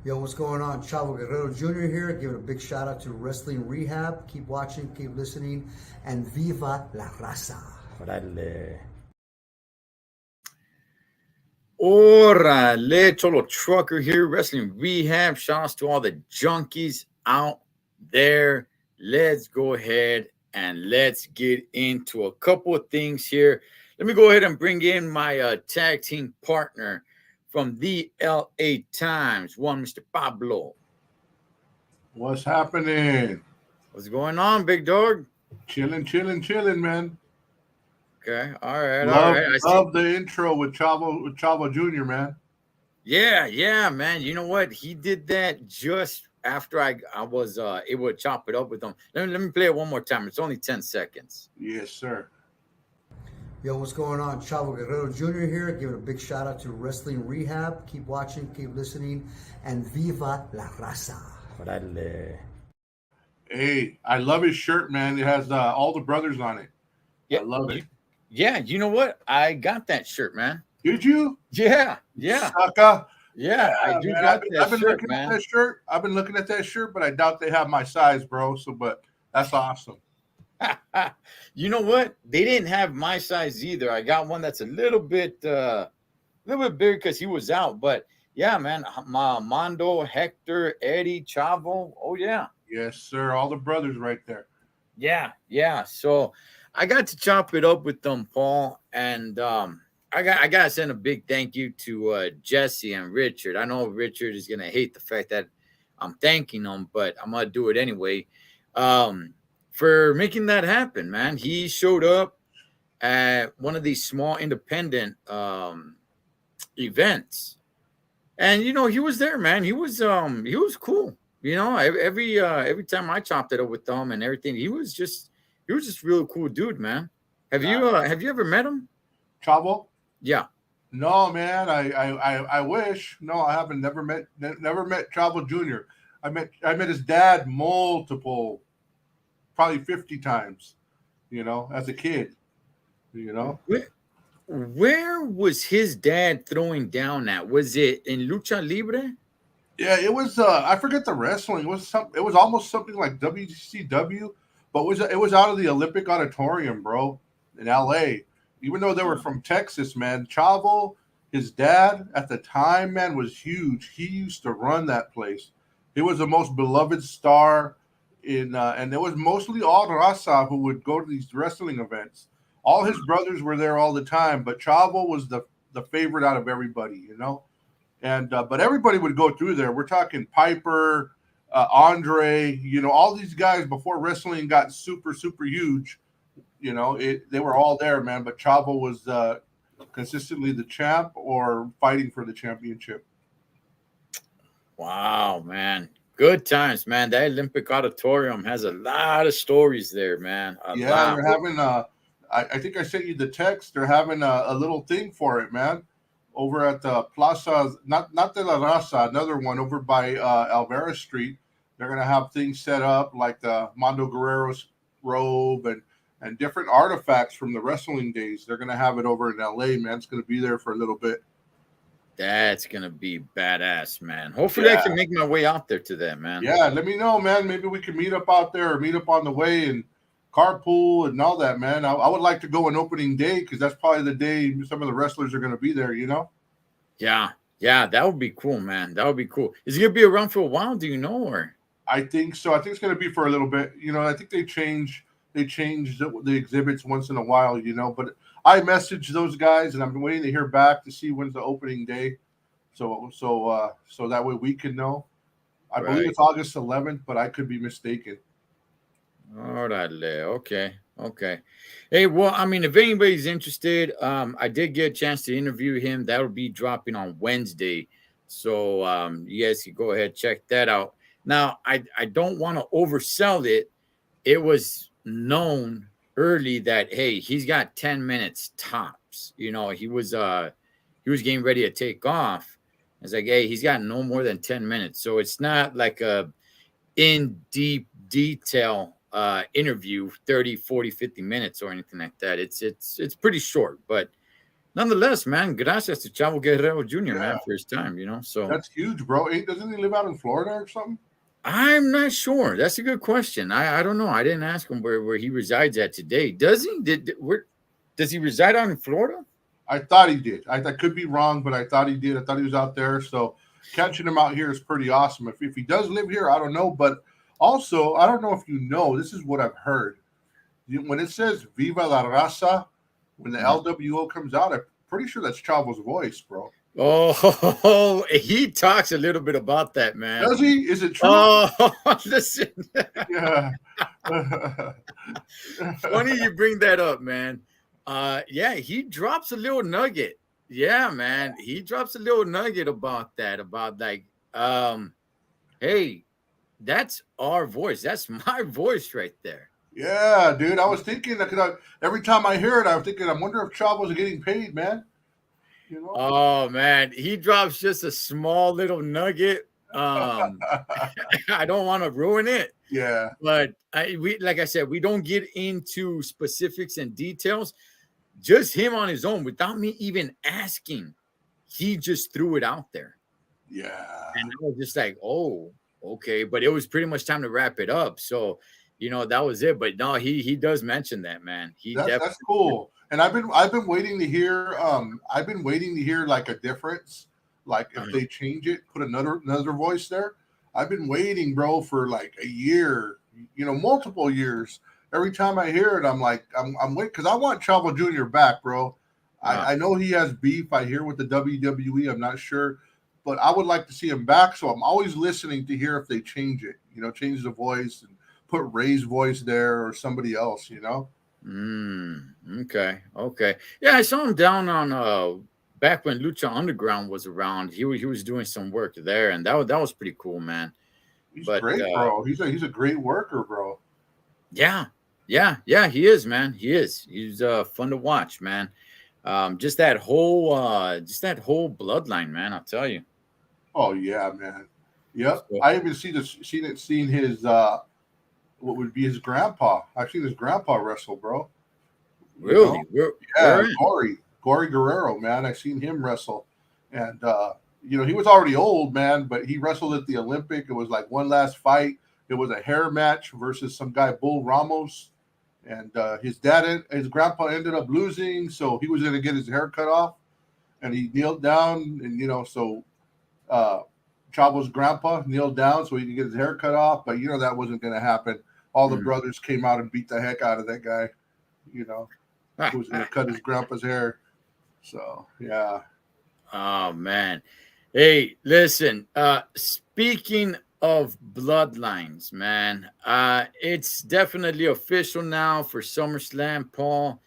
Yo, what's going on? Chavo Guerrero Jr. here. Giving a big shout out to Wrestling Rehab. Keep watching, keep listening, and viva la raza. Órale. Órale, Cholo Trucker here, Wrestling Rehab. Shouts to all the junkies out there. Let's go ahead and let's get into a couple of things here. Let me go ahead and bring in my tag team partner from the LA Times, one Mr. Pablo. What's happening? What's going on, big dog? Chilling, man. Okay, all right, Love the intro with Chavo Jr., man. Yeah, man. You know what? He did that just after I was able to chop it up with him. Let me play it one more time. It's only 10 seconds. Yes, sir. Yo, what's going on? Chavo Guerrero Jr. here. Giving a big shout out to Wrestling Rehab. Keep watching, keep listening, and viva la raza. Órale. Hey, I love his shirt, man. It has all the brothers on it. Yeah, I love it. Yeah, you know what? I got that shirt, man. Did you? Yeah. Sucker. Yeah, I do man. got I've been shirt, looking man. at that shirt. I've been looking at that shirt, but I doubt they have my size, bro. But that's awesome. You know what? They didn't have my size either. I got one that's a little bit bigger because he was out. But yeah, man, Mondo, Hector, Eddie, Chavo. Oh yeah. Yes, sir. All the brothers right there. Yeah. So I got to chop it up with them, Paul, and I gotta send a big thank you to Jesse and Richard. I know Richard is gonna hate the fact that I'm thanking him, but I'm gonna do it anyway. For making that happen, man. He showed up at one of these small independent events, and he was there, man. He was cool. Every time I chopped it up with him and everything, he was just really cool dude, man. Have you ever met him? Chavo? Yeah. No, man. I wish. No, I haven't. Never met Chavo Jr. I met his dad probably 50 times, as a kid, Where was his dad throwing down at? Was it in Lucha Libre? Yeah, it was. I forget the wrestling. It was almost something like WCW, but it was out of the Olympic Auditorium, bro, in LA. Even though they were from Texas, man. Chavo, his dad at the time, man, was huge. He used to run that place. He was the most beloved star and it was mostly all Raza who would go to these wrestling events. All his brothers were there all the time, but Chavo was the favorite out of everybody, And but everybody would go through there. We're talking Piper, Andre, all these guys before wrestling got super, super huge. They were all there, man. But Chavo was consistently the champ or fighting for the championship. Wow, man. Good times, man. That Olympic Auditorium has a lot of stories there, man. They're having I think I sent you the text. They're having a little thing for it, man, over at the Plaza, not De La Raza, another one over by Alvarez Street. They're gonna have things set up like the Mondo Guerrero's robe and different artifacts from the wrestling days. They're gonna have it over in LA, man. It's gonna be there for a little bit. That's gonna be badass, man. Hopefully, I can make my way out there to that, man. Yeah, let me know, man. Maybe we can meet up out there or meet up on the way and carpool and all that, man. I would like to go on opening day because that's probably the day some of the wrestlers are going to be there. Yeah, that would be cool, man. That would be cool. Is it gonna be around for a while? Do you know, or? I think so. I think it's going to be for a little bit. I think they change the exhibits once in a while. But I messaged those guys, and I'm waiting to hear back to see when's the opening day, so that way we can know. I believe it's August 11th, but I could be mistaken. All right, okay. Hey, well, I mean, if anybody's interested, I did get a chance to interview him. That'll be dropping on Wednesday, so you guys can go ahead check that out. Now, I don't want to oversell it. It was known early that he's got 10 minutes tops. He was getting ready to take off. It's like, he's got no more than 10 minutes. So it's not like a in deep detail interview, 30, 40, 50 minutes or anything like that. It's pretty short, but nonetheless, man, gracias to Chavo Guerrero Jr., Yeah, man, for his time, So that's huge, bro. Doesn't he live out in Florida or something? I'm not sure. That's a good question. I don't know. I didn't ask him where he resides at today. Does he? Where does he reside out in Florida? I thought he did. I could be wrong, but I thought he did. I thought he was out there. So catching him out here is pretty awesome. If he does live here, I don't know. But also, I don't know if you know, this is what I've heard. When it says Viva la Raza, when the LWO comes out, I'm pretty sure that's Chavo's voice, bro. Oh, he talks a little bit about that, man. Does he? Is it true? Oh, listen. Yeah. Funny you bring that up, man. Yeah, he drops a little nugget. Yeah, man. He drops a little nugget about that, about like, hey, that's our voice. That's my voice right there. Yeah, dude. I was thinking that every time I hear it, I was thinking, I wonder if Chavo's getting paid, man. Oh man, he drops just a small little nugget. I don't want to ruin it. Yeah. But like I said, we don't get into specifics and details. Just him on his own, without me even asking, he just threw it out there. Yeah. And I was just like, oh, okay. But it was pretty much time to wrap it up. So, that was it. But no, he does mention that, man. That's cool. And I've been waiting to hear like a difference, like if they change it, put another voice there. I've been waiting, bro, for like a year, multiple years. Every time I hear it, I'm like, I'm waiting because I want Chavo Jr. back, bro. I know he has beef. I hear with the WWE. I'm not sure, but I would like to see him back. So I'm always listening to hear if they change it, change the voice and put Ray's voice there or somebody else, Okay. Yeah, I saw him down on back when Lucha Underground was around. He was doing some work there, and that was pretty cool, man. He's great, bro. He's a great worker, bro. Yeah, he is, man. He's fun to watch, man. Just that whole bloodline, man. I'll tell you. Oh yeah, man. Yep. I even seen his what would be his grandpa. I've seen his grandpa wrestle, bro. Really? Gory Guerrero, man. I seen him wrestle, and he was already old, man, but he wrestled at the Olympic. It was like one last fight. It was a hair match versus some guy, Bull Ramos, and his grandpa ended up losing, so he was going to get his hair cut off, and he kneeled down, and so Chavo's grandpa kneeled down so he could get his hair cut off, but that wasn't going to happen. All the brothers came out and beat the heck out of that guy, who was going to cut his grandpa's hair. So yeah. Oh man. Hey, listen. Speaking of bloodlines, man, it's definitely official now for SummerSlam, Paul.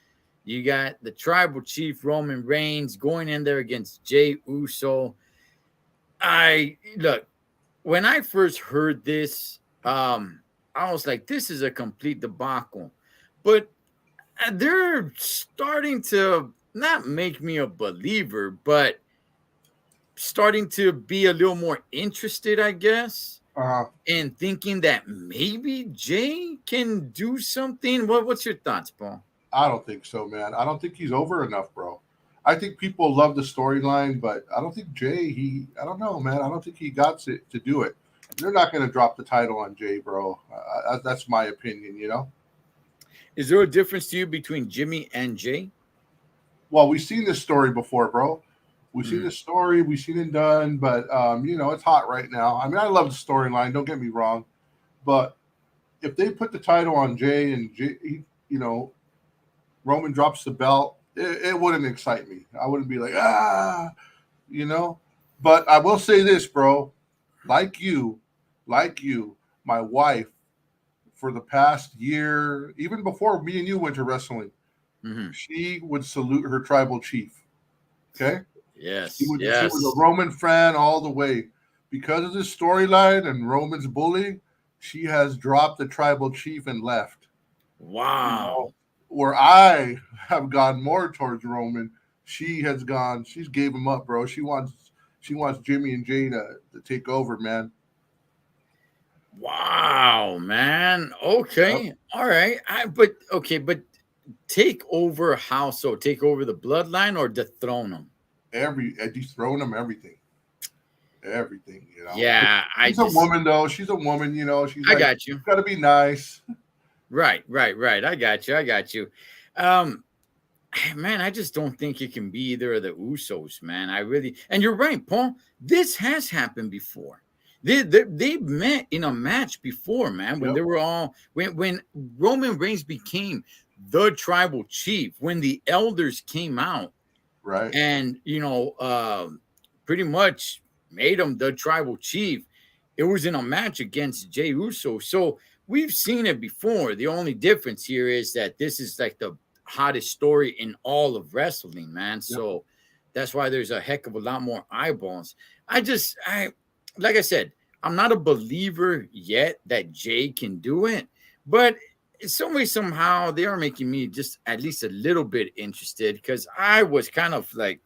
You got the tribal chief Roman Reigns going in there against Jey Uso. When I first heard this, I was like, this is a complete debacle. But they're starting to not make me a believer, but starting to be a little more interested, I guess, and thinking that maybe Jey can do something. What's your thoughts, Paul? I don't think so, man. I don't think he's over enough, bro. I think people love the storyline, but I don't think Jey, I don't know, man. I don't think he got it to do it. They're not going to drop the title on Jey, bro. That's my opinion, Is there a difference to you between Jimmy and Jey? Well, we've seen this story before, bro. We've seen this story. We've seen it done, but, it's hot right now. I mean, I love the storyline. Don't get me wrong. But if they put the title on Jey and, Roman drops the belt, it wouldn't excite me. I wouldn't be like, But I will say this, bro. Like you, my wife, for the past year, even before me and you went to wrestling, she would salute her tribal chief. Okay? Yes. She was a Roman fan all the way. Because of this storyline and Roman's bully, she has dropped the tribal chief and left. Wow. Where I have gone more towards Roman, she's gave him up, bro. She wants Jimmy and Jey to take over, man. Wow, man. Okay. Yep. All right. But take over how so? Take over the bloodline or dethrone them? Dethrone them, everything. You know. Yeah, She's a woman, though. She's a woman. You know. She's I like, got you. got to be nice. Right. I got you. Um, man, I just don't think it can be either of the Usos, man. And you're right, Paul. This has happened before. They've met in a match before, man. When Yep. they were all when Roman Reigns became the tribal chief, when the elders came out Right. and pretty much made him the tribal chief. It was in a match against Jey Uso. So we've seen it before. The only difference here is that this is like the hottest story in all of wrestling, man. So that's why there's a heck of a lot more eyeballs. I like I said, I'm not a believer yet that Jay can do it, but some way, somehow, they are making me just at least a little bit interested, because I was kind of like,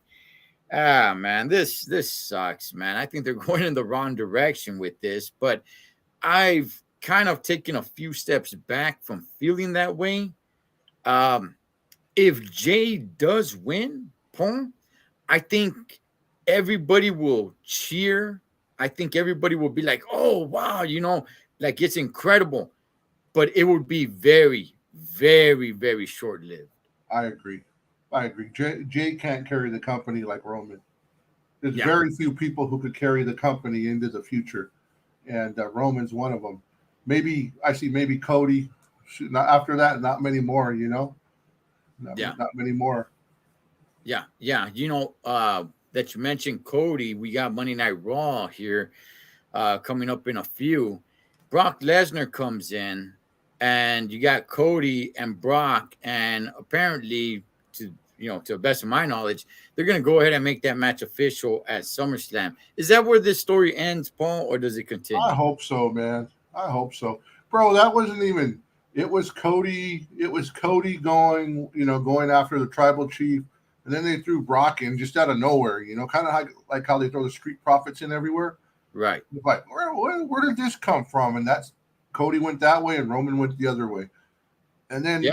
man, this sucks, man. I think they're going in the wrong direction with this, but I've kind of taken a few steps back from feeling that way. If Jay does win, Paul, I think everybody will cheer. I think everybody will be like, oh, wow, like it's incredible. But it would be very, very, very short-lived. I agree. Jay can't carry the company like Roman. There's Yeah. very few people who could carry the company into the future, and Roman's one of them. Maybe Cody. Not after that, not many more. Not many more. Yeah. That you mentioned Cody, we got Monday Night Raw here coming up in a few. Brock Lesnar comes in, and you got Cody and Brock, and apparently, to the best of my knowledge, they're going to go ahead and make that match official at SummerSlam. Is that where this story ends, Paul, or does it continue? I hope so, man. I hope so, bro. That wasn't even. It was Cody. It was Cody going after the tribal chief, and then they threw Brock in just out of nowhere. Kind of like how they throw the Street Profits in everywhere. Right. Like, where did this come from? And that's Cody went that way and Roman went the other way. And then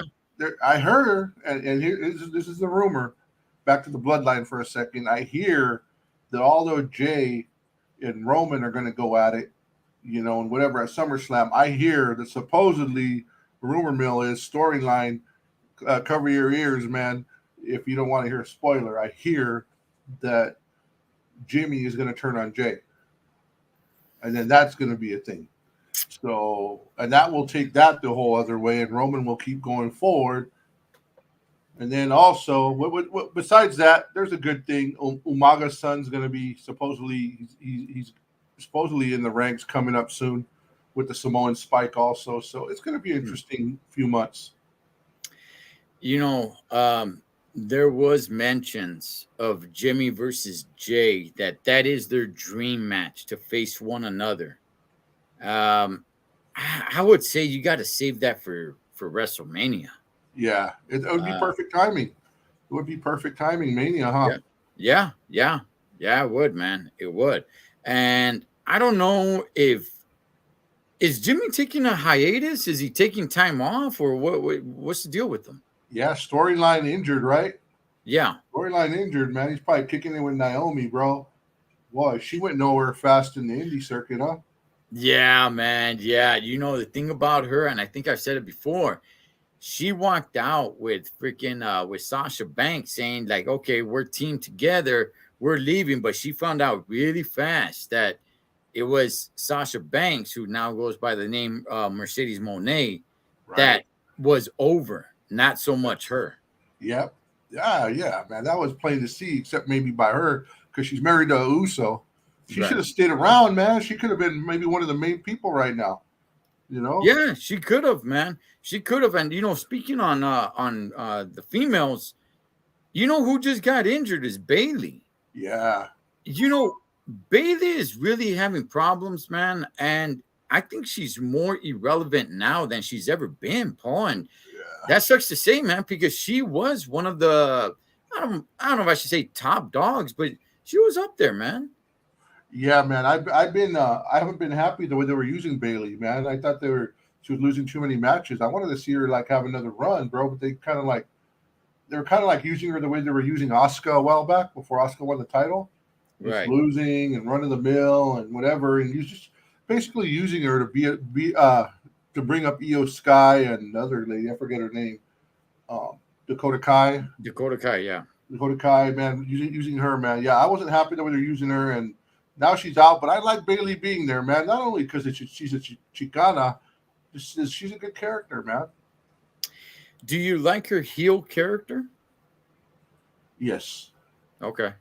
I heard, and here this is the rumor. Back to the bloodline for a second. I hear that although Jay and Roman are going to go at it, and whatever at SummerSlam, I hear that supposedly the rumor mill is storyline. Cover your ears, man. If you don't want to hear a spoiler, I hear that Jimmy is going to turn on Jay. And then that's going to be a thing. So, and that will take that the whole other way, and Roman will keep going forward. And then also, what besides that, there's a good thing. Umaga's son's going to be he's supposedly in the ranks coming up soon with the Samoan Spike also. So it's going to be an interesting few months. There was mentions of Jimmy versus Jay that is their dream match, to face one another. I would say you got to save that for WrestleMania. Yeah, it would be perfect timing. It would be perfect timing, Mania, huh? Yeah, it would, man. It would. And I don't know is Jimmy taking a hiatus? Is he taking time off, or what's the deal with him? Yeah, storyline injured, right? Yeah. Storyline injured, man. He's probably kicking in with Naomi, bro. Boy, she went nowhere fast in the indie circuit, huh? Yeah, man. Yeah. The thing about her, and I think I've said it before, she walked out with with Sasha Banks saying, like, okay, we're teamed together, we're leaving. But she found out really fast that it was Sasha Banks, who now goes by the name Mercedes Moné, that was over. Not so much her. Yep. Yeah, man. That was plain to see, except maybe by her, because she's married to a Uso. She should have stayed around, man. She could have been maybe one of the main people right now. Yeah, she could have, man. She could have. And speaking on the females, who just got injured is Bayley. Yeah. Bayley is really having problems, man. And I think she's more irrelevant now than she's ever been, Paul. And that sucks to say, man, because she was one of the, I don't know if I should say top dogs, but she was up there, man. Yeah, man. I haven't been happy the way they were using Bayley, man. I thought they she was losing too many matches. I wanted to see her like have another run, bro. But they were kind of like using her the way they were using Asuka a while back before Asuka won the title, just Right. losing and running the mill and whatever, and he's just basically using her to be to bring up Io Sky and another lady, I forget her name, Dakota Kai. Dakota Kai, yeah. Dakota Kai, man, using her, man. Yeah, I wasn't happy the way they're using her, and now she's out. But I like Bailey being there, man. Not only because she's a Chicana, she's a good character, man. Do you like her heel character? Yes. Okay.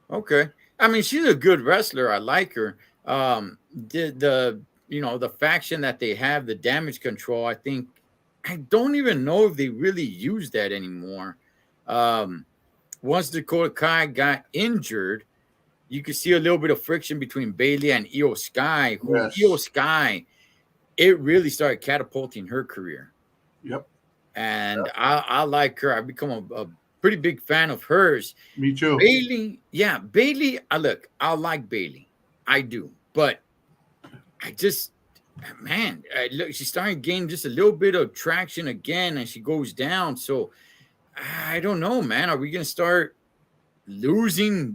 Okay. I mean, she's a good wrestler. I like her. The the faction that they have, the Damage Control, I think I don't even know if they really use that anymore. Once Dakota Kai got injured, you could see a little bit of friction between Bailey and Io Sky. Yes. Io Sky, it really started catapulting her career. Yep. And I like her. I've become a pretty big fan of hers. Me too. Bailey, yeah, Bailey. I like Bailey. I do. But I just, man, look, she's starting to gain just a little bit of traction again, and she goes down. So I don't know, man. Are we gonna start losing,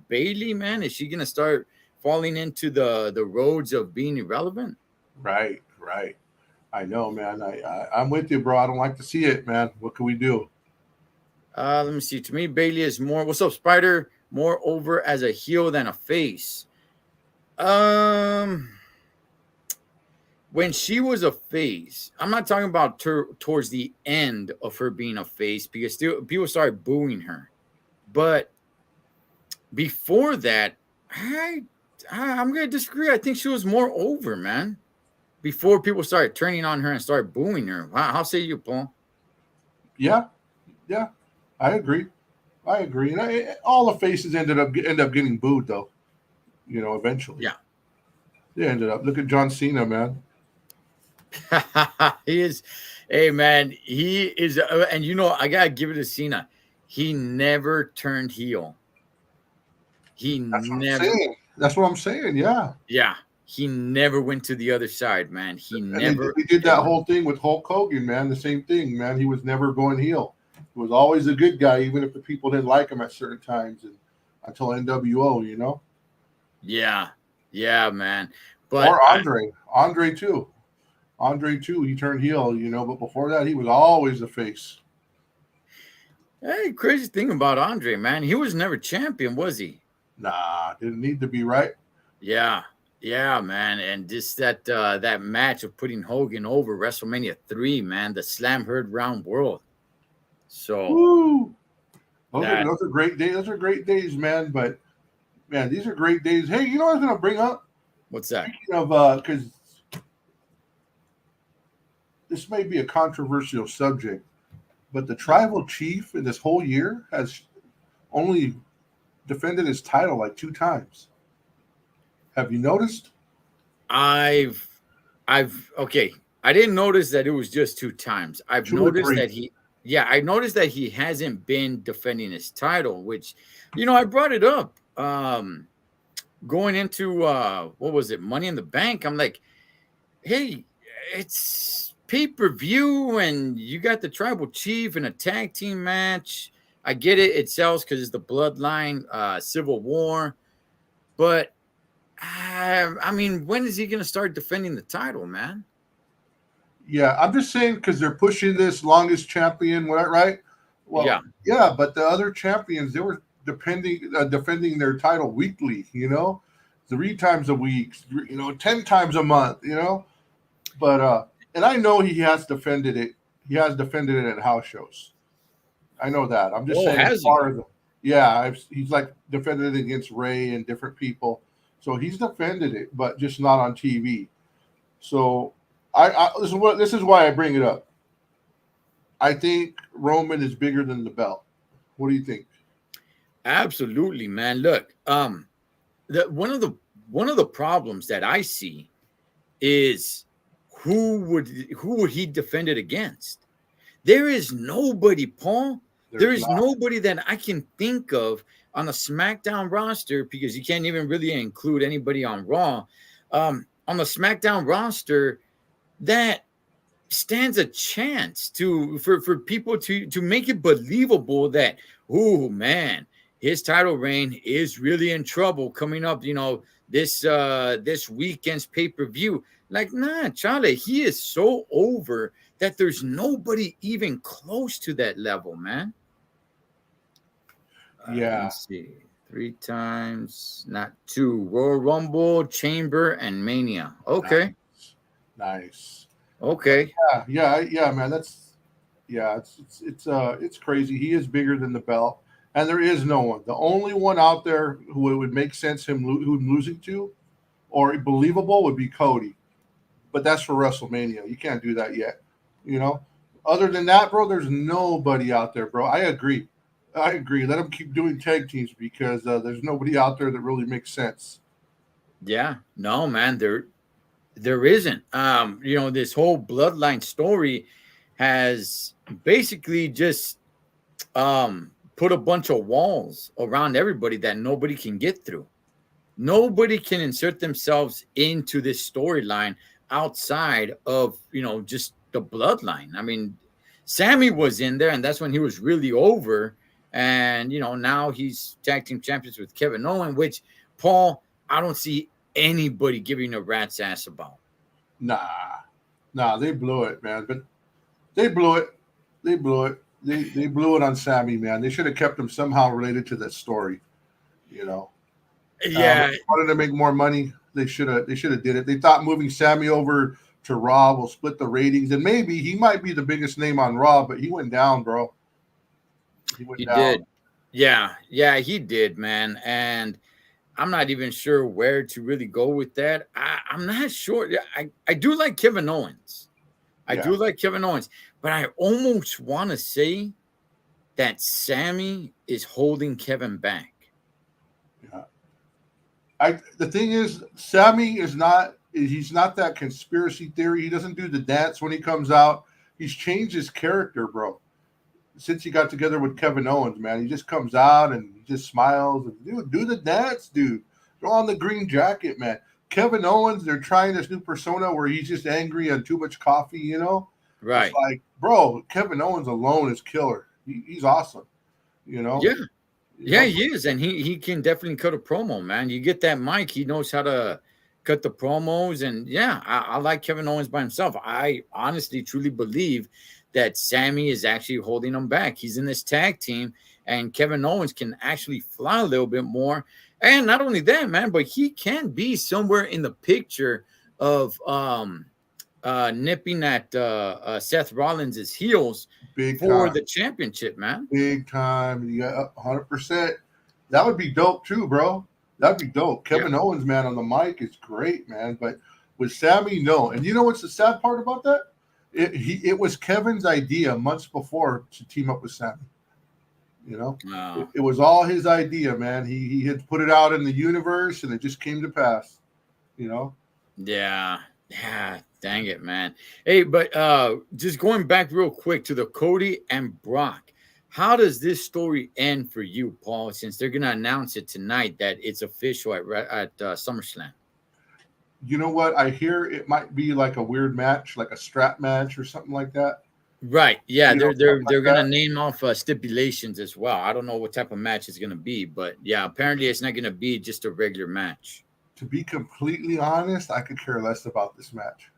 Bailey, man? Is she gonna start falling into the roads of being irrelevant? Right. I know, man. I'm with you, bro. I don't like to see it, man. What can we do? Let me see. To me, Bailey is more. What's up, Spider? More over as a heel than a face. When she was a face, I'm not talking about towards the end of her being a face because still people started booing her. But before that, I'm gonna disagree. I think she was more over, man. Before people started turning on her and started booing her. How say you, Paul? Yeah. I agree. And all the faces end up getting booed, though. Eventually. Yeah. They ended up. Look at John Cena, man. He is, hey man, he is, and I gotta give it to Cena. He never turned heel. That's what I'm saying. Yeah. He never went to the other side, man. He did that whole thing with Hulk Hogan, man. The same thing, man. He was never going heel. He was always a good guy, even if the people didn't like him at certain times, and until NWO, Yeah, man. But or Andre too. He turned heel, but before that, he was always a face. Hey, crazy thing about Andre, man, he was never champion, was he? Nah, didn't need to be, right? Yeah, man, and just that match of putting Hogan over WrestleMania 3, man, the Slam Heard Round World. So, woo. Those are great days. Those are great days, man. But man, these are great days. Hey, you know what I was gonna bring up? What's that? Speaking of, because this may be a controversial subject, but the tribal chief in this whole year has only defended his title like 2 times. Have you noticed? I've okay. I didn't notice that it was just 2 times. I've noticed that I noticed that he hasn't been defending his title, which, I brought it up going into what was it, Money in the Bank. I'm like, hey, it's pay-per-view, and you got the tribal chief in a tag team match. I get it; it sells because it's the Bloodline Civil War, but I mean, when is he going to start defending the title, man? Yeah, I'm just saying because they're pushing this longest champion, right? Well, yeah, but the other champions, they were defending their title weekly, 3 times a week, 10 times a month, But and I know he has defended it. He has defended it at house shows. I know that. I'm just saying as far as he's like defended it against Ray and different people. So he's defended it, but just not on TV. So this is why I bring it up. I think Roman is bigger than the belt. What do you think? Absolutely, man. Look, one of the problems that I see is who would he defend it against? There is nobody, Paul. There is nobody that I can think of on the SmackDown roster, because you can't even really include anybody on Raw. On the SmackDown roster that stands a chance for people to make it believable that, oh man, his title reign is really in trouble coming up, this weekend's pay-per-view. Like, nah, Charlie, he is so over that there's nobody even close to that level, man. Yeah. Let's see. 3 times, not 2. Royal Rumble, Chamber, and Mania. Okay. Nice. Okay. Yeah, man. It's crazy. He is bigger than the belt, and there is no one. The only one out there who it would make sense who losing to, or believable, would be Cody. But that's for WrestleMania. You can't do that yet. Other than that, bro, there's nobody out there, bro. I agree. Let them keep doing tag teams because there's nobody out there that really makes sense. Yeah. No, man. There isn't. This whole bloodline story has basically just put a bunch of walls around everybody that nobody can get through. Nobody can insert themselves into this storyline outside of, just the bloodline. I mean, Sammy was in there, and that's when he was really over. And, now he's tag team champions with Kevin Owens, which, Paul, I don't see anybody giving a rat's ass about. Nah, they blew it, man. But they blew it. They blew it on Sammy, man. They should have kept him somehow related to that story. Yeah. Wanted to make more money. They should have did it. They thought moving Sammy over to Raw will split the ratings, and maybe he might be the biggest name on Raw, but he went down, bro. He did. Yeah, he did, man. And I'm not even sure where to really go with that. I'm not sure. I do like Kevin Owens. I do like Kevin Owens, but I almost want to say that Sammy is holding Kevin back. Yeah. The thing is, Sammy he's not that conspiracy theory. He doesn't do the dance when he comes out. He's changed his character, bro. Since he got together with Kevin Owens, man, he just comes out and he just smiles and do the dance, dude. Throw on the green jacket, man. Kevin Owens, they're trying this new persona where he's just angry and too much coffee, Right. It's like, bro, Kevin Owens alone is killer. He's awesome, Yeah, he is, and he can definitely cut a promo, man. You get that mic, he knows how to cut the promos, and I like Kevin Owens by himself. I honestly, truly believe that Sammy is actually holding him back. He's in this tag team, and Kevin Owens can actually fly a little bit more. And not only that, man, but he can be somewhere in the picture of nipping at Seth Rollins' heels for the championship, man. Big time. You got 100%. That would be dope too, bro. That'd be dope. Kevin Owens, man, on the mic is great, man. But with Sammy, no. And you know what's the sad part about that? It was Kevin's idea months before to team up with Sammy. Wow. It was all his idea, man. He had put it out in the universe, and it just came to pass. Yeah. Dang it, man. Hey, but just going back real quick to the Cody and Brock, how does this story end for you, Paul? Since they're gonna announce it tonight that it's official at SummerSlam. You know what? I hear it might be like a weird match, like a strap match or something like that. Right. Yeah, they're gonna name off stipulations as well. I don't know what type of match it's gonna be, but yeah, apparently it's not gonna be just a regular match. To be completely honest, I could care less about this match.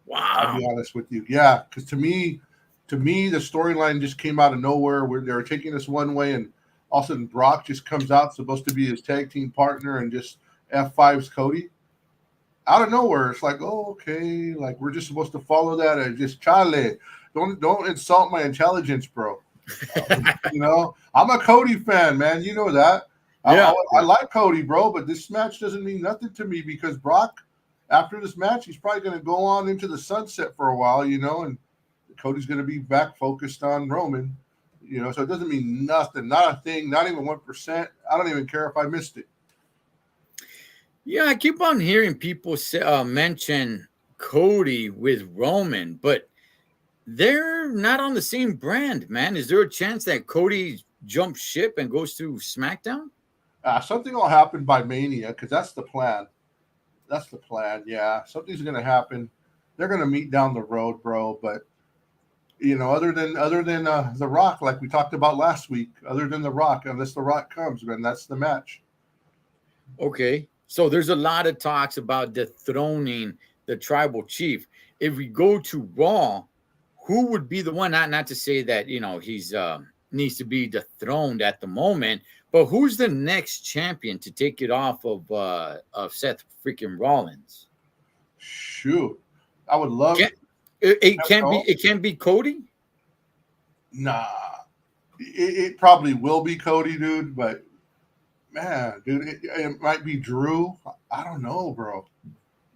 Wow. I'll be honest with you. Yeah, because to me, the storyline just came out of nowhere where they were taking us one way, and all of a sudden Brock just comes out, supposed to be his tag team partner, and just F5's Cody. Out of nowhere, it's like, oh, okay, like we're just supposed to follow that, and just Charlie, don't insult my intelligence, bro. I'm a Cody fan, man. You know that. Yeah. I like Cody, bro, but this match doesn't mean nothing to me because Brock, after this match, he's probably going to go on into the sunset for a while, and Cody's going to be back focused on Roman, so it doesn't mean nothing, not a thing, not even 1%. I don't even care if I missed it. Yeah, I keep on hearing people mention Cody with Roman, but they're not on the same brand, man. Is there a chance that Cody jumps ship and goes to SmackDown? Something will happen by Mania because that's the plan. Yeah, something's going to happen. they're gonna meet down the road, bro. But other than The Rock, like we talked about last week, other than The Rock, unless The Rock comes, man, that's the match. Okay. So there's a lot of talks about dethroning the tribal chief. If we go to Raw, who would be the one? Not to say that he's needs to be dethroned at the moment, but who's the next champion to take it off of Seth freaking Rollins? Shoot, I would love. It can't be Cody. Nah, it probably will be Cody, dude. But man, dude, it might be Drew. I don't know, bro.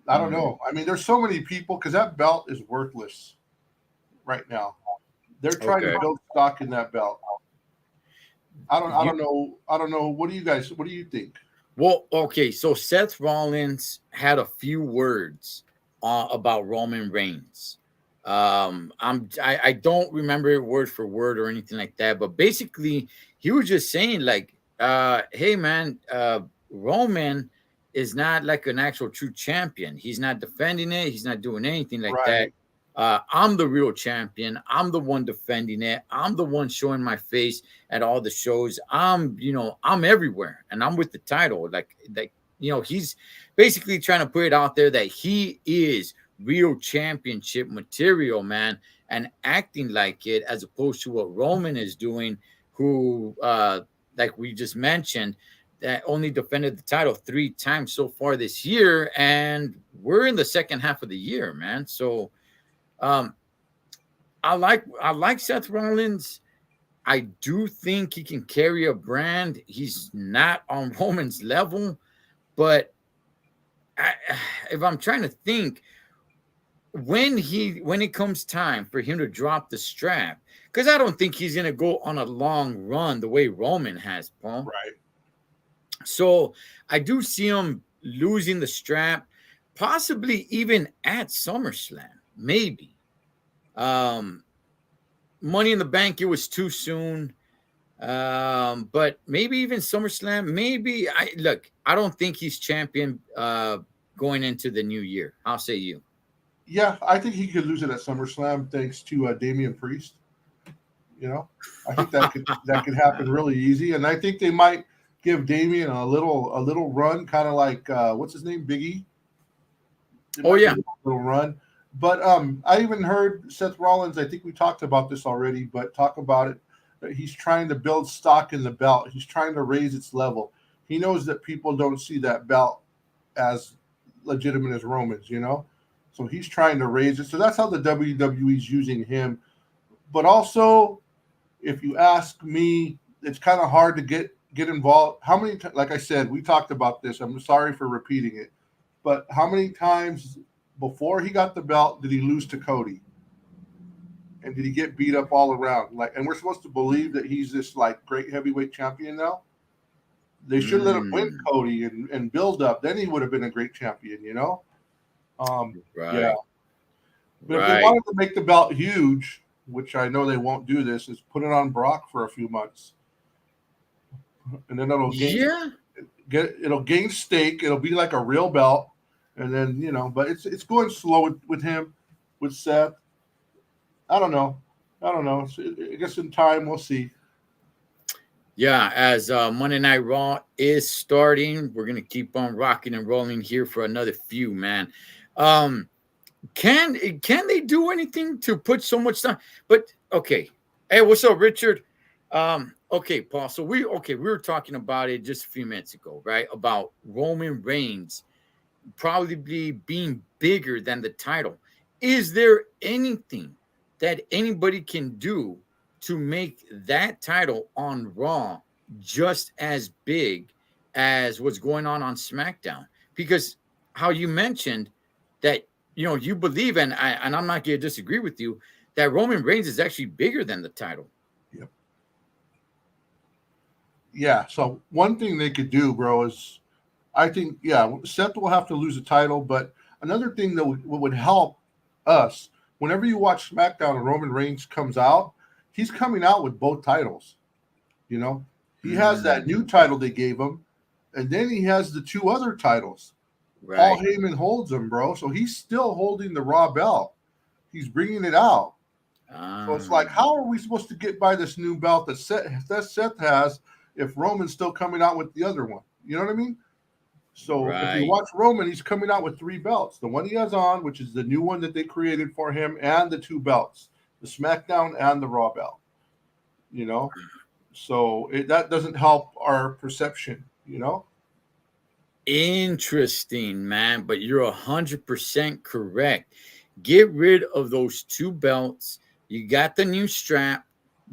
I don't know. I mean, there's so many people because that belt is worthless right now. They're trying to build stock in that belt. I don't know. What do you think? Well, okay. So Seth Rollins had a few words about Roman Reigns. I don't remember word for word or anything like that, but basically he was just saying like, hey man, Roman is not like an actual true champion. He's not defending it. He's not doing anything like that. I'm the real champion. I'm the one defending it. I'm the one showing my face at all the shows. I'm everywhere, and I'm with the title. Like he's basically trying to put it out there that he is real championship material, man, and acting like it as opposed to what Roman is doing, who, like we just mentioned, that only defended the title 3 times so far this year, and we're in the second half of the year, man. So, I like Seth Rollins. I do think he can carry a brand. He's not on Roman's level, but if I'm trying to think, when it comes time for him to drop the strap, because I don't think he's gonna go on a long run the way Roman has, Paul. Right. So I do see him losing the strap, possibly even at SummerSlam, maybe. Money in the Bank, it was too soon. But maybe even SummerSlam, maybe. I don't think he's champion going into the new year. I'll say you. Yeah, I think he could lose it at SummerSlam thanks to Damian Priest. I think that could happen really easy, and I think they might give Damian a little run, kind of like what's his name, Big E. Oh yeah, little run. But I even heard Seth Rollins. I think we talked about this already, but talk about it. That he's trying to build stock in the belt. He's trying to raise its level. He knows that people don't see that belt as legitimate as Roman's, So he's trying to raise it. So that's how the WWE is using him. But also, if you ask me, it's kind of hard to get involved. How many? Like I said, we talked about this. I'm sorry for repeating it, but how many times before he got the belt did he lose to Cody? And did he get beat up all around? And we're supposed to believe that he's this great heavyweight champion now. They should let him win Cody and build up. Then he would have been a great champion, right. Yeah. But if they wanted to make the belt huge, which I know they won't do this, is put it on Brock for a few months. And then it'll gain stake. It'll be like a real belt. And then, but it's going slow with him, with Seth. I don't know. I guess in time we'll see. Yeah, as Monday Night Raw is starting, we're gonna keep on rocking and rolling here for another few, man. Can they do anything to put so much time? But okay, hey, what's up, Richard? Okay, Paul. So we were talking about it just a few minutes ago, right? About Roman Reigns probably being bigger than the title. Is there anything that anybody can do to make that title on Raw just as big as what's going on SmackDown? Because how you mentioned that, you believe, and I'm not going to disagree with you, that Roman Reigns is actually bigger than the title. Yep. Yeah. So one thing they could do, bro, is I think, Seth will have to lose the title, but another thing that would help us, whenever you watch SmackDown and Roman Reigns comes out, he's coming out with both titles. He has that new title they gave him, and then he has the 2 other titles. Paul Right. Heyman holds him, bro. So he's still holding the Raw belt. He's bringing it out. So it's like, Ah, how are we supposed to get by this new belt that Seth has if Roman's still coming out with the other one? You know what I mean? So if you right. watch Roman, he's coming out with 3 belts. The one he has on, which is the new one that they created for him, and the 2 belts, the SmackDown and the Raw belt. You know, so that doesn't help our perception. You know, Interesting, man. But you're 100% correct. Get rid of those 2 belts. You got the new strap.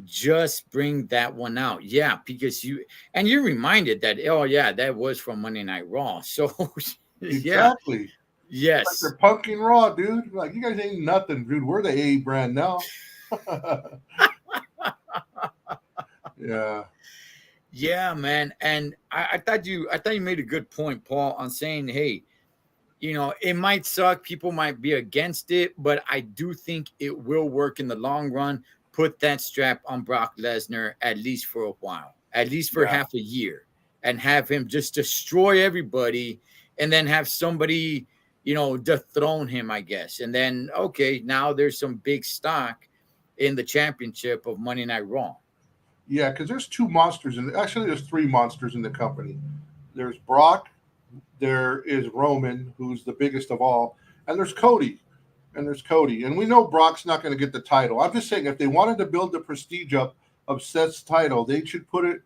Just bring that one out. Yeah, because you're reminded that, oh yeah, that was from Monday Night Raw. So yeah, exactly. Like yes. they're punking Raw, dude. Like you guys ain't nothing, dude. We're the A brand now. Yeah, Yeah, man. And I thought you made a good point, Paul, on saying, hey, it might suck. People might be against it, but I do think it will work in the long run. Put that strap on Brock Lesnar at least for a while, at least for yeah. half a year, and have him just destroy everybody, and then have somebody, dethrone him, I guess. And then, okay, now there's some big stock in the championship of Monday Night Raw. Yeah, because there's 2 monsters actually there's 3 monsters in the company. There's Brock, there is Roman, who's the biggest of all, and there's Cody. And we know Brock's not going to get the title. I'm just saying if they wanted to build the prestige up of Seth's title, they should put it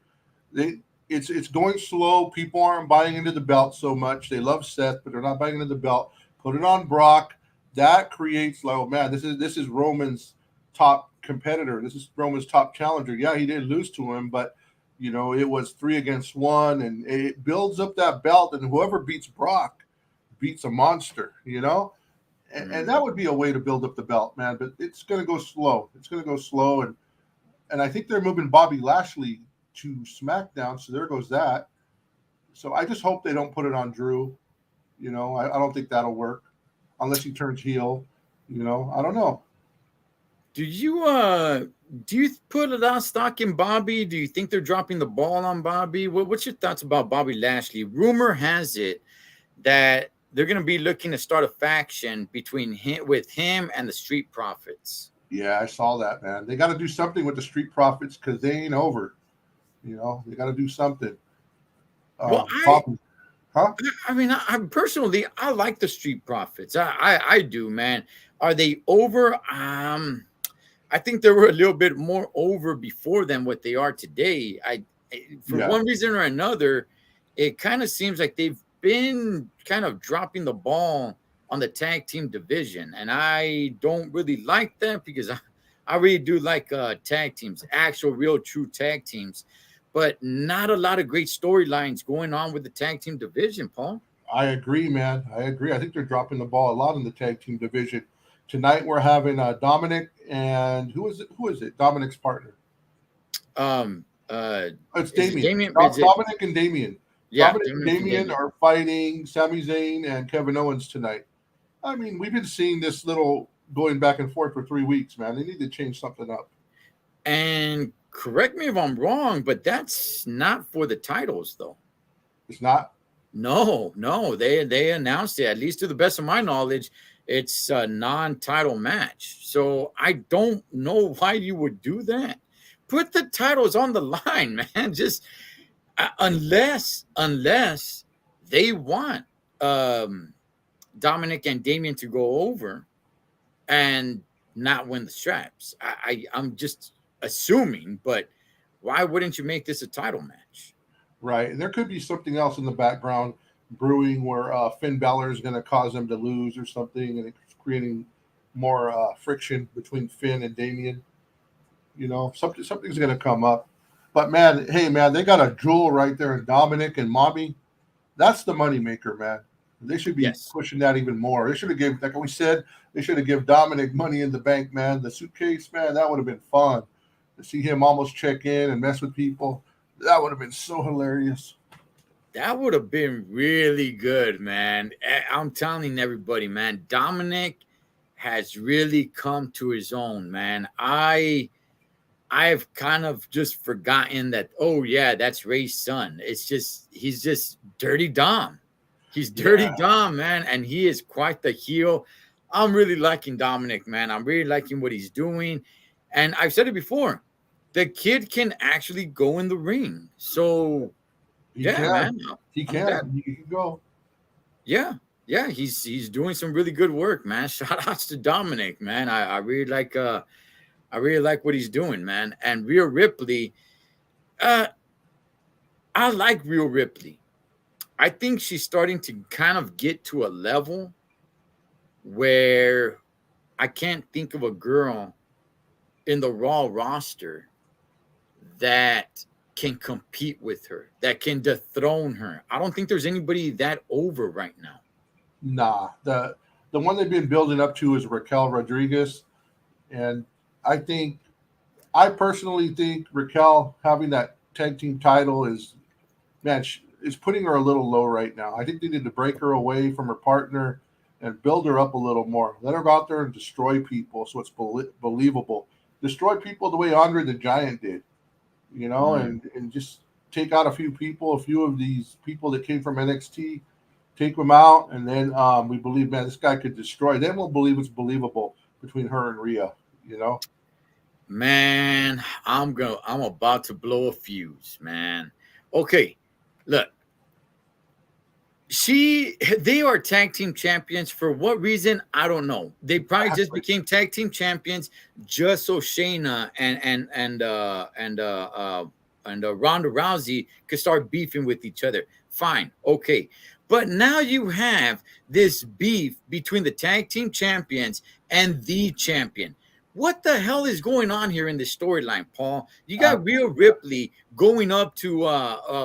they it's going slow. People aren't buying into the belt so much. They love Seth, but they're not buying into the belt. Put it on Brock. That creates like, oh man, this is Roman's top competitor. This is Roman's top challenger. Yeah, he did lose to him, but it was 3 against 1, and it builds up that belt. And whoever beats Brock beats a monster. And that Mm. would be a way to build up the belt, man. But it's going to go slow. It's going to go slow, and I think they're moving Bobby Lashley to SmackDown, so there goes that. So I just hope they don't put it on Drew. I don't think that'll work unless he turns heel. I don't know. Do you put a lot of stock in Bobby? Do you think they're dropping the ball on Bobby? What's your thoughts about Bobby Lashley? Rumor has it that they're going to be looking to start a faction between him and the Street Profits. Yeah, I saw that, man. They got to do something with the Street Profits because they ain't over. They got to do something. Well, Bobby, huh? I mean, I personally, I like the Street Profits. I do, man. Are they over? I think they were a little bit more over before than what they are today. For Yeah, one reason or another, it kind of seems like they've been kind of dropping the ball on the tag team division, and I don't really like that because I really do like tag teams, actual, real, true tag teams, but not a lot of great storylines going on with the tag team division, Paul. I agree, man. I agree. I think they're dropping the ball a lot in the tag team division. Tonight we're having Dominic and who is it? Who is it? Dominic's partner. Um, It's is it Damien. Damien? Is it Dominic and Damien. Yeah, Dominic and Damien and Damien Damien. are fighting Sami Zayn and Kevin Owens tonight. I mean, we've been seeing this little going back and forth for 3 weeks, man. They need to change something up. And correct me if I'm wrong, but that's not for the titles, though. It's not. No, no, they announced it. At least to the best of my knowledge, it's a non-title match. So I don't know why you would do that. Put the titles on the line, man. Just unless they want Dominic and Damien to go over and not win the straps. I'm just assuming, but why wouldn't you make this a title match? Right. And there could be something else in the background brewing where Finn Balor is going to cause them to lose or something, and it's creating more friction between Finn and Damien. Something's going to come up. But man, hey man, they got a jewel right there in Dominic and Mommy. That's the moneymaker, man. They should be Yes. pushing that even more. They should have given, like we said, they should have given Dominic money in the bank, man. The suitcase, man, that would have been fun to see him almost check in and mess with people. That would have been so hilarious. That would have been really good, man. I'm telling everybody, man, Dominic has really come to his own, man. I've kind of just forgotten that, oh yeah, that's Ray's son. It's just he's just dirty Dom. He's Dirty Yeah. Dom, man, and he is quite the heel. I'm really liking Dominic, man. I'm really liking what he's doing. And I've said it before, the kid can actually go in the ring. So, He yeah, can. man, He I'm glad. can. He can go. Yeah, yeah, he's doing some really good work, man. Shout outs to Dominic, man. I really like what he's doing, man. And Rhea Ripley, uh, I like Rhea Ripley. I think she's starting to kind of get to a level where I can't think of a girl in the Raw roster that can compete with her, that can dethrone her. I don't think there's anybody that over right now. Nah. The one they've been building up to is Raquel Rodriguez, and I personally think Raquel having that tag team title is is putting her a little low right now. I think they need to break her away from her partner and build her up a little more. Let her go out there and destroy people so it's believable. Destroy people the way Andre the Giant did, Mm. and just take out a few of these people that came from NXT, take them out, and then we believe, man, this guy could destroy. Then we'll believe it's believable between her and Rhea, you know? Man, I'm about to blow a fuse, man. Okay, look, they are tag team champions for what reason? I don't know. They probably just Exactly. became tag team champions just so Shayna and Ronda Rousey could start beefing with each other. Fine, okay. But now you have this beef between the tag team champions and the champion. What the hell is going on here in this storyline, Paul? You got Rhea Ripley going up to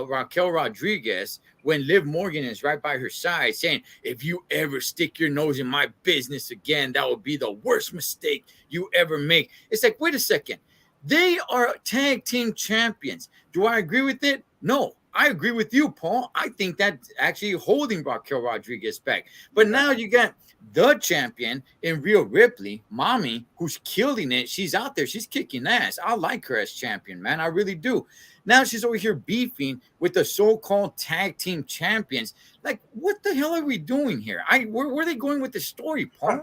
Raquel Rodriguez when Liv Morgan is right by her side saying, if you ever stick your nose in my business again, that would be the worst mistake you ever make. It's like, wait a second. They are tag team champions. Do I agree with it? No. I agree with you, Paul. I think that's actually holding Raquel Rodriguez back. But now you got the champion in Rhea Ripley, mommy, who's killing it. She's out there. She's kicking ass. I like her as champion, man. I really do. Now she's over here beefing with the so-called tag team champions. Like, what the hell are we doing here? Where are they going with the story, Paul?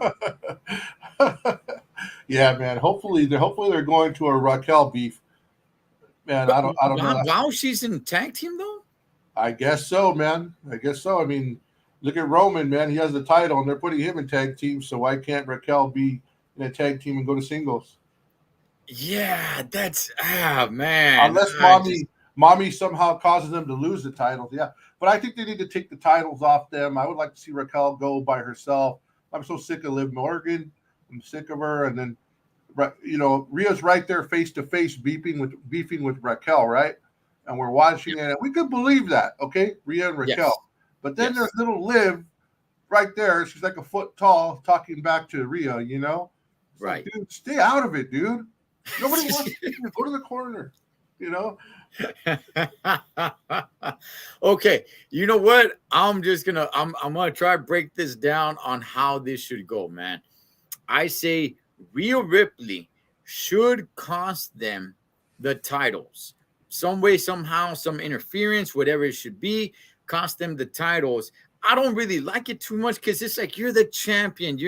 Yeah, man. Hopefully they're going to a Raquel beef. Man, But I don't know. while she's in tag team, though? I guess so, man. I guess so. I mean, look at Roman, man. He has the title, and they're putting him in tag team. So why can't Raquel be in a tag team and go to singles? Yeah, man. Unless mommy somehow causes them to lose the titles. Yeah, but I think they need to take the titles off them. I would like to see Raquel go by herself. I'm so sick of Liv Morgan. I'm sick of her. And then, Rhea's right there face to face beefing with Raquel, right? And we're watching it. And we could believe that, okay? Rhea and Raquel. Yes. But then Yes. there's little Liv right there. She's like a foot tall talking back to Rhea, It's Right. like, dude, stay out of it, dude. Nobody wants to see you. Go to the corner, Okay, you know what? I'm gonna try to break this down on how this should go, man. I say Rhea Ripley should cost them the titles. Some way, somehow, some interference, whatever it should be, cost them the titles. I don't really like it too much because it's like you're the champion.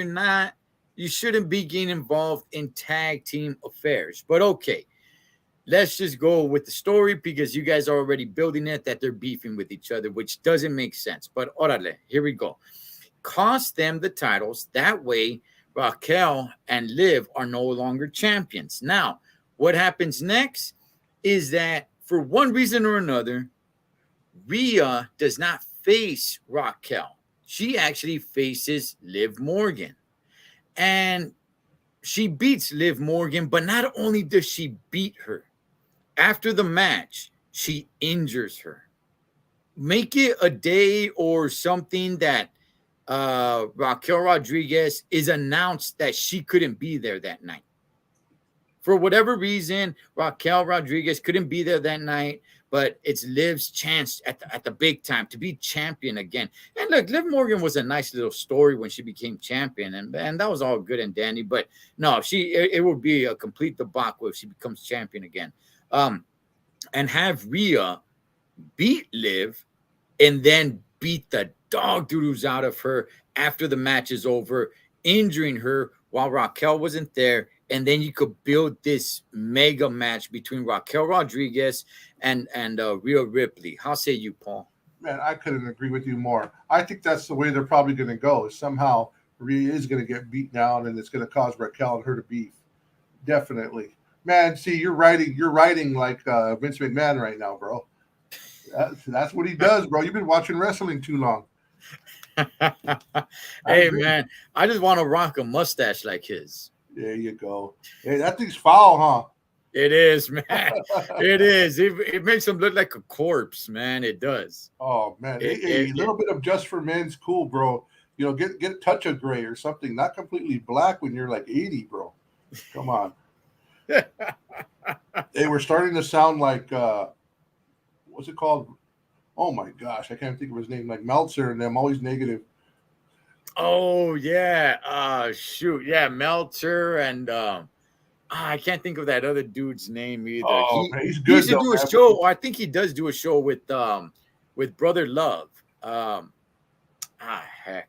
You shouldn't be getting involved in tag team affairs. But okay, let's just go with the story because you guys are already building it that they're beefing with each other, which doesn't make sense. But orale, here we go. Cost them the titles. That way, Raquel and Liv are no longer champions. Now, what happens next is that for one reason or another, Rhea does not face Raquel. She actually faces Liv Morgan. And she beats Liv Morgan, but not only does she beat her, after the match, she injures her. Make it a day or something that Raquel Rodriguez is announced that she couldn't be there that night. For whatever reason, Raquel Rodriguez couldn't be there that night, but it's Liv's chance at the big time to be champion again. And look, Liv Morgan was a nice little story when she became champion, and that was all good and dandy. But no, it would be a complete debacle if she becomes champion again. And have Rhea beat Liv and then beat the dog doodles out of her after the match is over, injuring her while Raquel wasn't there. And then you could build this mega match between Raquel Rodriguez and Rhea Ripley. How say you, Paul? Man, I couldn't agree with you more. I think that's the way they're probably going to go. Is somehow Rhea is going to get beat down, and it's going to cause Raquel and her to beef. Definitely, man. See, you're writing like Vince McMahon right now, bro. That's what he does, bro. You've been watching wrestling too long. Hey, man, I just want to rock a mustache like his. There you go. Hey, that thing's foul, huh? It is, man. It is. It makes him look like a corpse, man. It does. Oh man, a little bit of Just for Men's cool, bro. You know, get a touch of gray or something. Not completely black when you're like 80, bro. Come on. They were starting to sound like what's it called? Oh my gosh, I can't think of his name. Like Meltzer and them, always negative. Oh yeah. Shoot. Yeah, Meltzer and I can't think of that other dude's name either. Oh, man, he's He good. used to do a show. I think he does do a show with Brother Love. Heck.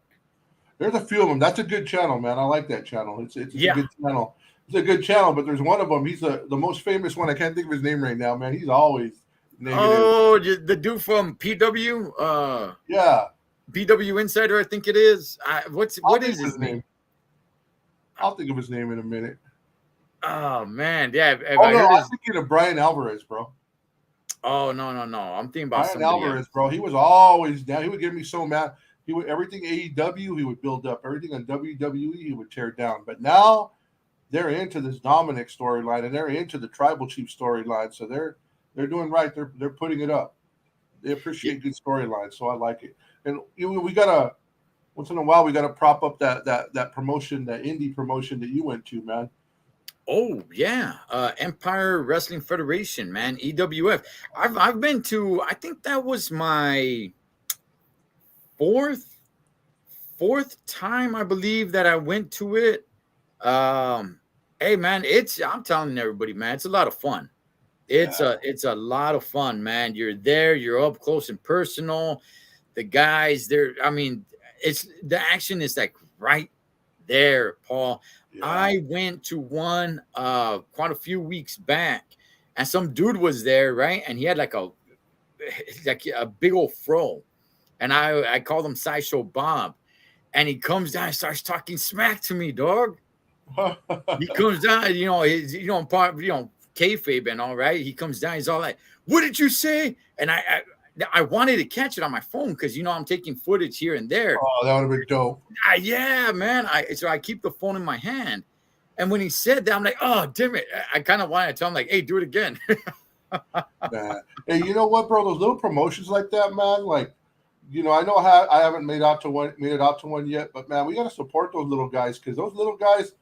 There's a few of them. That's a good channel, man. I like that channel. It's a good channel. It's a good channel, but there's one of them. He's the most famous one. I can't think of his name right now, man. He's always negative. Oh, the dude from PW. Yeah. PW Insider, I think it is. What is his name? I'll think of his name in a minute. Oh man, yeah. I'm thinking of Brian Alvarez, bro. Oh no. I'm thinking about Brian Alvarez, bro. He was always down. He would get me so mad. He would everything AEW, he would build up. Everything on WWE, he would tear down. But now they're into this Dominic storyline and they're into the Tribal Chief storyline. So they're doing right. They're putting it up. They appreciate good storylines, so I like it. And we gotta once in a while we gotta prop up that promotion, that indie promotion that you went to, man. Oh yeah, Empire Wrestling Federation, man, EWF. I've been to. I think that was my fourth time, I believe, that I went to it. Hey man, I'm telling everybody, man, it's a lot of fun. It's a lot of fun, man. You're there, you're up close and personal. The guys there, I mean, the action is like right there, Paul. Yeah. I went to one quite a few weeks back, and some dude was there, right? And he had like a big old fro, and I called him Sideshow Bob, and he comes down and starts talking smack to me, dog. He comes down, kayfabe and all right. He comes down, he's all like, "What did you say?" And I wanted to catch it on my phone because I'm taking footage here and there. Oh, that would have been dope. Yeah, man. So I keep the phone in my hand, and when he said that, I'm like, "Oh, damn it!" I kind of wanted to tell him like, "Hey, do it again." Man. Hey, you know what, bro? Those little promotions like that, man. Like, I know I haven't made it out to one yet, but man, we got to support those little guys because those little guys.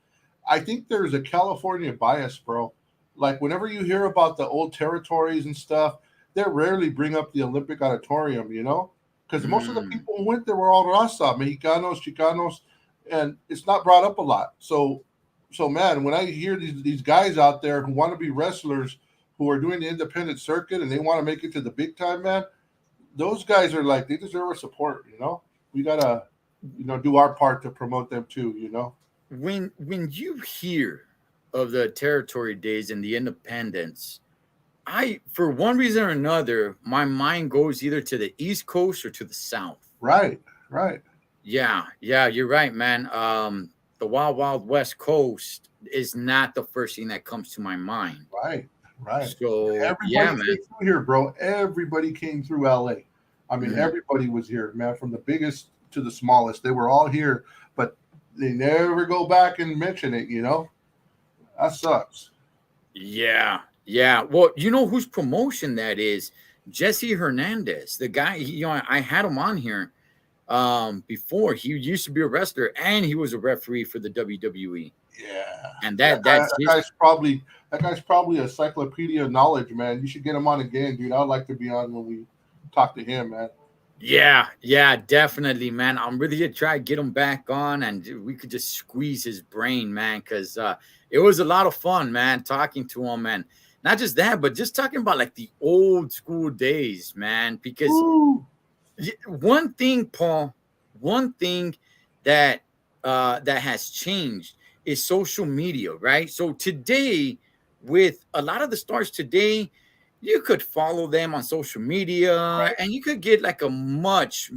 I think there's a California bias, bro. Like whenever you hear about the old territories and stuff, they rarely bring up the Olympic Auditorium, because most of the people who went there were all Raza, Mexicanos, Chicanos, and it's not brought up a lot. So man, when I hear these guys out there who want to be wrestlers, who are doing the independent circuit and they want to make it to the big time, man, those guys are like, they deserve our support, We gotta, do our part to promote them too, When you hear of the territory days and the independence, for one reason or another, my mind goes either to the East Coast or to the South. Right. Yeah, you're right, man. The Wild West Coast is not the first thing that comes to my mind. Right. So everybody man. Came through here, bro. Everybody came through LA. I mean, everybody was here, man, from the biggest to the smallest. They were all here, but they never go back and mention it, That sucks. Yeah. Well, you know whose promotion that is? Jesse Hernandez, the guy. I had him on here before. He used to be a wrestler and he was a referee for the WWE. Yeah, and that guy's probably a encyclopedia of knowledge, man. You should get him on again, dude. I'd like to be on when we talk to him, man. Yeah, definitely, man. I'm really gonna try to get him back on, and we could just squeeze his brain, man, because it was a lot of fun, man, talking to him, and not just that, but just talking about like the old school days, man. Because One thing, Paul, one thing that that has changed is social media, right? So today, with a lot of the stars today, you could follow them on social media Right. and you could get like a much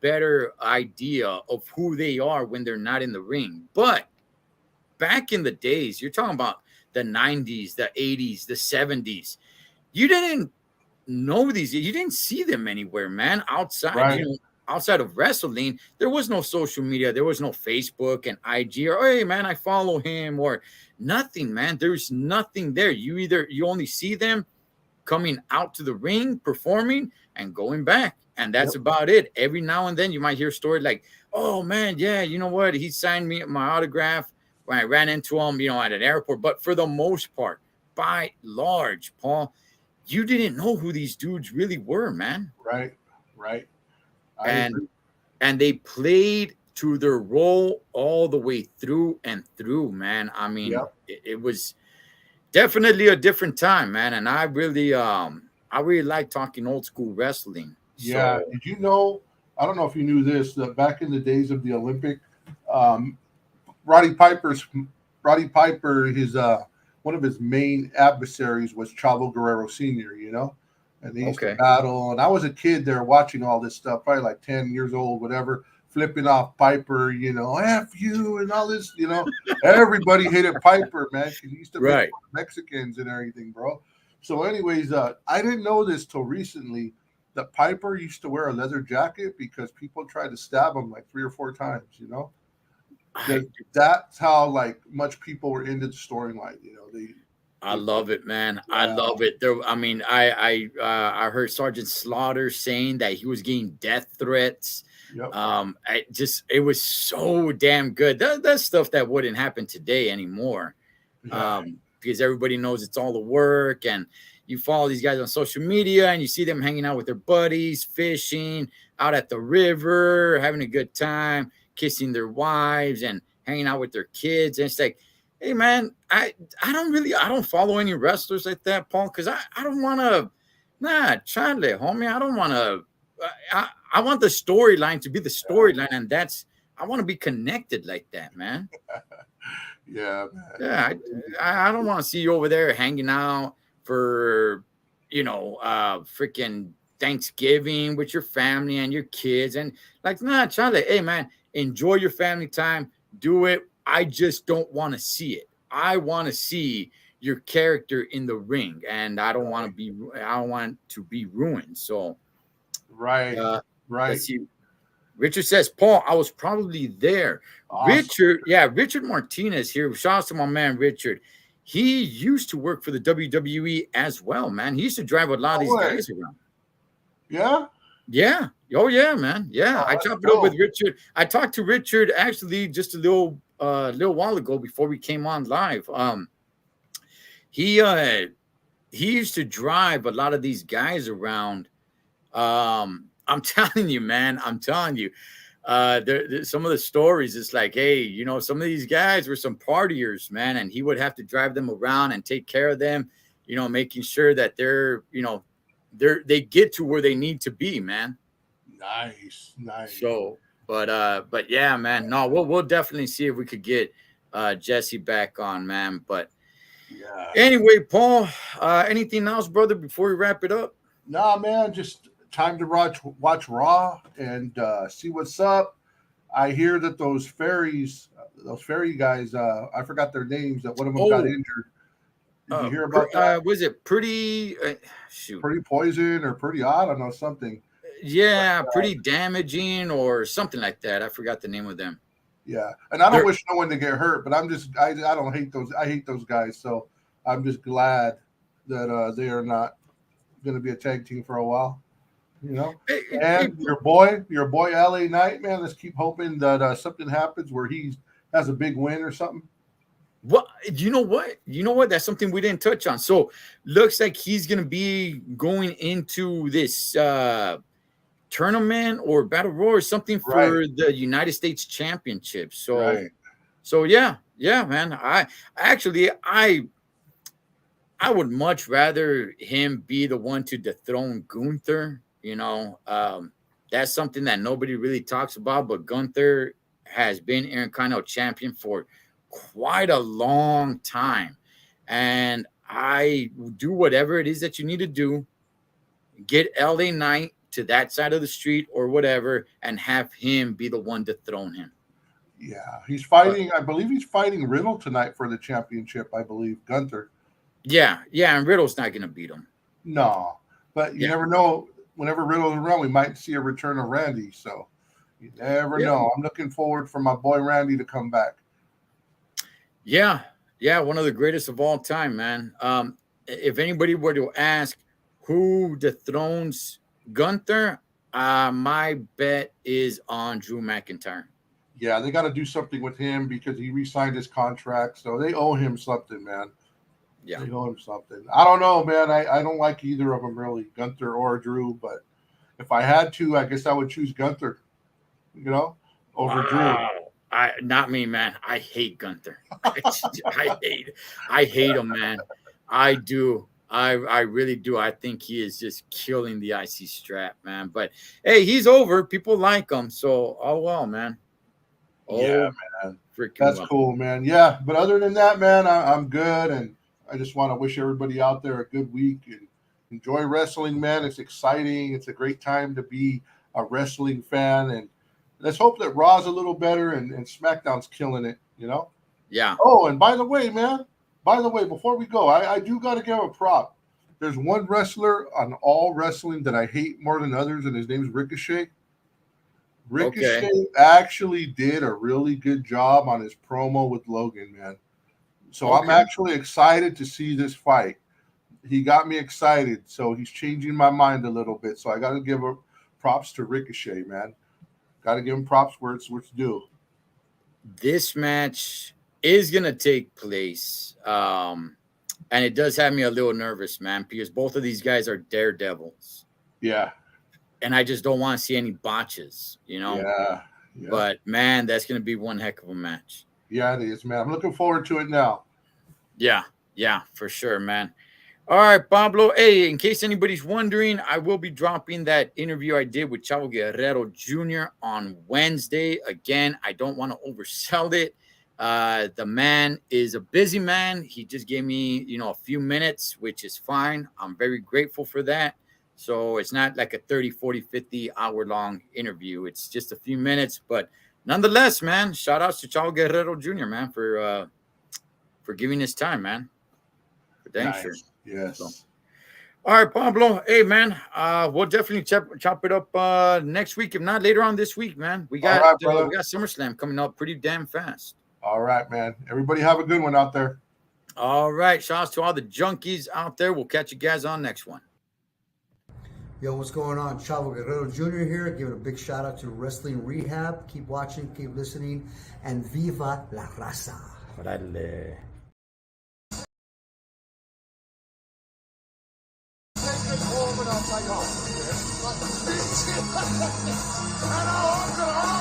better idea of who they are when they're not in the ring. But back in the days, you're talking about the 90s, the 80s, the 70s. You didn't know these. You didn't see them anywhere, man. Outside, Right. outside of wrestling, there was no social media. There was no Facebook and IG or hey, man, I follow him or nothing, man. There's nothing there. You only see them coming out to the ring, performing, and going back. And that's Yep. about it. Every now and then you might hear a story like, oh man, yeah, you know what? He signed me my autograph when I ran into him, at an airport. But for the most part, by large, Paul, you didn't know who these dudes really were, man. Right. Right. I And agree. and they played to their role all the way through and through, man. I mean, Yep. it was definitely a different time, man. And I really like talking old school wrestling. Yeah. So Did you know? I don't know if you knew this, that back in the days of the Olympic, um, Roddy Piper's Roddy Piper, his one of his main adversaries was Chavo Guerrero Sr., and they used to okay. battle. And I was a kid there watching all this stuff, probably like 10 years old, whatever, flipping off Piper, F you and all this, Everybody hated Piper, man, because he used to make fun Right. of Mexicans and everything, bro. So, anyways, I didn't know this till recently that Piper used to wear a leather jacket because people tried to stab him like 3 or 4 times. I That's how like much people were into the storyline. I love it, man. I Yeah, love it. I mean, I heard Sergeant Slaughter saying that he was getting death threats. yep, It was so damn good. That's stuff that wouldn't happen today anymore. yeah, Because everybody knows it's all the work and you follow these guys on social media and you see them hanging out with their buddies, fishing out at the river, having a good time, kissing their wives and hanging out with their kids. And it's like, hey man, I don't follow any wrestlers like that, Paul, because I don't want to, Charlie, homie, I don't want to, I want the storyline to be the storyline, and I want to be connected like that, man. yeah, man. Yeah, I don't want to see you over there hanging out for, freaking Thanksgiving with your family and your kids. And like, Charlie, hey, man, enjoy your family time. Do it. I just don't want to see it. I want to see your character in the ring, and I don't want to be ruined. So, Right, uh, right. let's see. Richard says, Paul, I was probably there. Awesome. Richard Martinez here. Shout out to my man Richard. He used to work for the WWE as well, man. He used to drive a lot of No these way. guys around. Yeah. Yeah. Oh, yeah, man. Yeah. Oh, I that's chopped it up with dope. Richard. I talked to Richard actually just a little while ago before we came on live. He used to drive a lot of these guys around. I'm telling you, man. I'm telling you. Some of the stories, it's like, hey, some of these guys were some partiers, man, and he would have to drive them around and take care of them, making sure that they get to where they need to be, man. Nice, nice. So, but yeah, man, no, we'll definitely see if we could get Jesse back on, man. But Yeah. anyway, Paul, anything else, brother, before we wrap it up? Nah, man, just time to watch Raw and see what's up. I hear that those fairy guys, I forgot their names. That one of them got Oh, injured. Did you hear about that? was it pretty? Shoot, Pretty poison or pretty odd? I don't know something. yeah, pretty damaging or something like that. I forgot the name of them. Yeah, and I don't They're, wish no one to get hurt, but I don't hate those. I hate those guys. So I'm just glad that they are not going to be a tag team for a while. And your boy LA Knight, man. Let's keep hoping that something happens where he has a big win or something. what you know what? That's something we didn't touch on. So looks like he's gonna be going into this tournament or battle royal or something Right, for the United States Championship. right. So yeah, man. I would much rather him be the one to dethrone Gunther. That's something that nobody really talks about, but Gunther has been Intercontinental champion for quite a long time. And I do whatever it is that you need to do. Get LA Knight to that side of the street or whatever, and have him be the one to dethrone him. Yeah, he's fighting. I believe he's fighting Riddle tonight for the championship. I believe Gunther. Yeah, and Riddle's not going to beat him. No, but you never know. Whenever Riddle's around, we might see a return of Randy. So you never know. I'm looking forward for my boy Randy to come back. Yeah, one of the greatest of all time, man. If anybody were to ask who dethrones Gunther, my bet is on Drew McIntyre. Yeah, they got to do something with him because he re-signed his contract, so they owe him something, man. Yeah, they owe him something. I don't know, man. I don't like either of them really, Gunther or Drew. But if I had to, I guess I would choose Gunther. Over Drew. Not me, man. I hate Gunther. I hate him, man. I do. I really do. I think he is just killing the IC strap, man. But hey, he's over. People like him, so oh well, man. Yeah, man. That's well. cool, man. Yeah, but other than that, man, I'm good, and I just want to wish everybody out there a good week and enjoy wrestling, man. It's exciting. It's a great time to be a wrestling fan, and let's hope that Raw's a little better and SmackDown's killing it, Yeah. Oh, and by the way, before we go, I do got to give a prop. There's one wrestler on All Wrestling that I hate more than others, and his name's Ricochet. Ricochet actually did a really good job on his promo with Logan, man. So I'm actually excited to see this fight. He got me excited, so he's changing my mind a little bit. So I got to give props to Ricochet, man. Got to give him props where it's due. This match is going to take place, and it does have me a little nervous, man, because both of these guys are daredevils. Yeah. And I just don't want to see any botches, Yeah. But, man, that's going to be one heck of a match. Yeah, it is, man. I'm looking forward to it now. Yeah, for sure, man. All right, Pablo. Hey, in case anybody's wondering, I will be dropping that interview I did with Chavo Guerrero Jr. on Wednesday. Again, I don't want to oversell it. The man is a busy man. He just gave me, a few minutes, which is fine. I'm very grateful for that. So it's not like a 30, 40, 50 hour long interview. It's just a few minutes. But nonetheless, man, shout outs to Chavo Guerrero Jr., man, for giving his time, man. Thanks. Sure. Yes. So. All right, Pablo. Hey, man, we'll definitely chop it up next week, if not later on this week, man. We got SummerSlam coming up pretty damn fast. All right, man. Everybody have a good one out there. All right. Shout outs to all the junkies out there. We'll catch you guys on next one. Yo, what's going on? Chavo Guerrero Jr. here. Giving a big shout out to Wrestling Rehab. Keep watching, keep listening, and Viva la Raza. Órale. And I hope that